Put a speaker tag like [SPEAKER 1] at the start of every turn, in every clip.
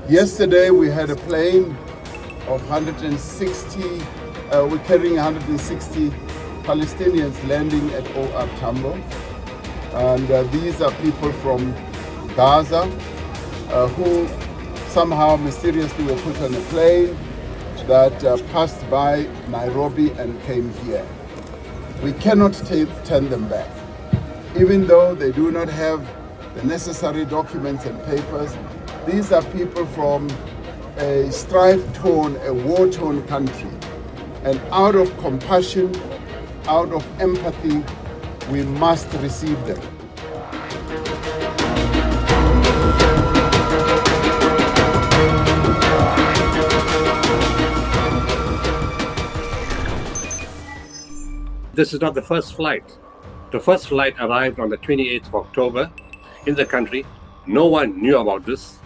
[SPEAKER 1] Yesterday we had a plane of 160, we're carrying 160 Palestinians landing at OR Tambo. And these are people from Gaza who somehow mysteriously were put on a plane that passed by Nairobi and came here. We cannot turn them back. Even though they do not have the necessary documents and papers, these are people from a strife-torn, a war-torn country. And out of compassion, out of empathy, we must receive them.
[SPEAKER 2] This is not the first flight. The first flight arrived on the 28th of October in the country. No one knew about this.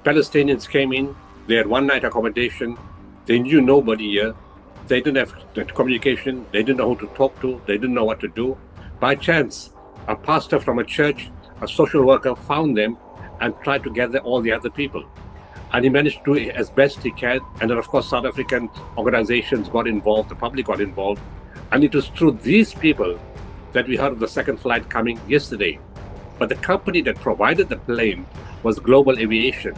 [SPEAKER 2] Palestinians came in, they had one night accommodation, they knew nobody here, they didn't have communication, they didn't know who to talk to, they didn't know what to do. By chance, a pastor from a church, a social worker found them and tried to gather all the other people. And he managed to do it as best he can. And then of course, South African organizations got involved, the public got involved. And it was through these people that we heard of the second flight coming yesterday. But the company that provided the plane was Global Aviation.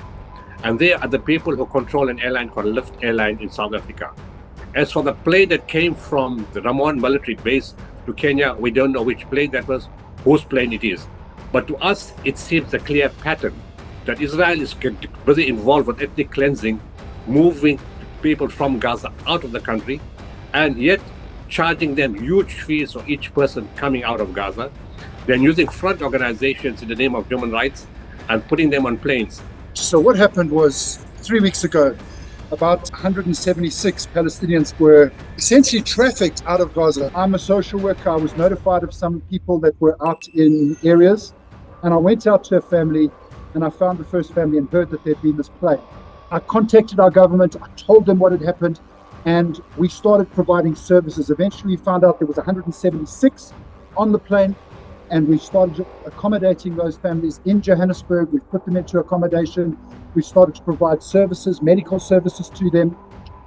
[SPEAKER 2] And they are the people who control an airline called Lift Airline in South Africa. As for the plane that came from the Ramon military base to Kenya, we don't know which plane that was, whose plane it is. But to us, it seems a clear pattern that Israel is busy involved with ethnic cleansing, moving people from Gaza out of the country, and yet charging them huge fees for each person coming out of Gaza. Then using front organizations in the name of human rights and putting them on planes.
[SPEAKER 3] So what happened was 3 weeks ago, about 176 Palestinians were essentially trafficked out of Gaza. I'm a social worker. I was notified of some people that were out in areas, and I went out to a family and I found the first family and heard that there'd been this plane. I contacted our government, I told them what had happened, and we started providing services. Eventually we found out there was 176 on the plane, and we started accommodating those families in Johannesburg. We put them into accommodation. We started to provide services, medical services to them.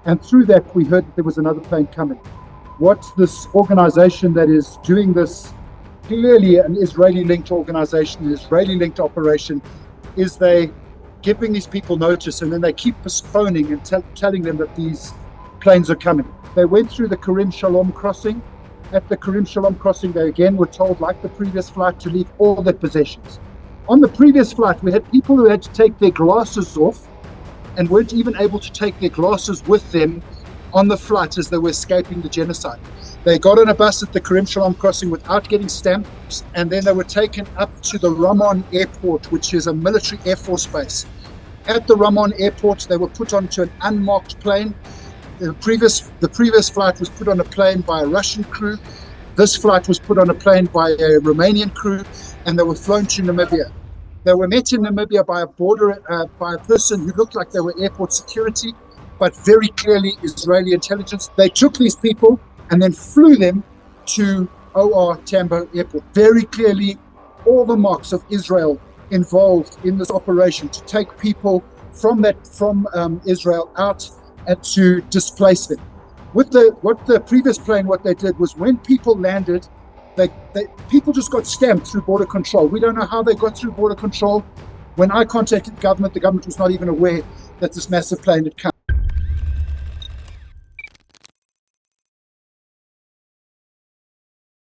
[SPEAKER 3] And through that, we heard that there was another plane coming. What this organization that is doing this, clearly an Israeli-linked organization, an Israeli-linked operation, is they giving these people notice, and then they keep postponing and telling them that these planes are coming. They went through the Karim Shalom crossing. At the Karim Shalom crossing, they again were told, like the previous flight, to leave all their possessions. On the previous flight, we had people who had to take their glasses off and weren't even able to take their glasses with them on the flight as they were escaping the genocide. They got on a bus at the Karim Shalom crossing without getting stamps, and then they were taken up to the Ramon airport, which is a military air force base. At the Ramon airport, they were put onto an unmarked plane. The previous flight was put on a plane by a Russian crew. This flight was put on a plane by a Romanian crew, and they were flown to Namibia. They were met in Namibia by a person who looked like they were airport security, but very clearly Israeli intelligence. They took these people and then flew them to OR Tambo Airport. Very clearly, all the marks of Israel involved in this operation to take people from Israel out and to displace them. What the previous plane, what they did was when people landed, people just got stamped through border control. We don't know how they got through border control. When I contacted the government was not even aware that this massive plane had come.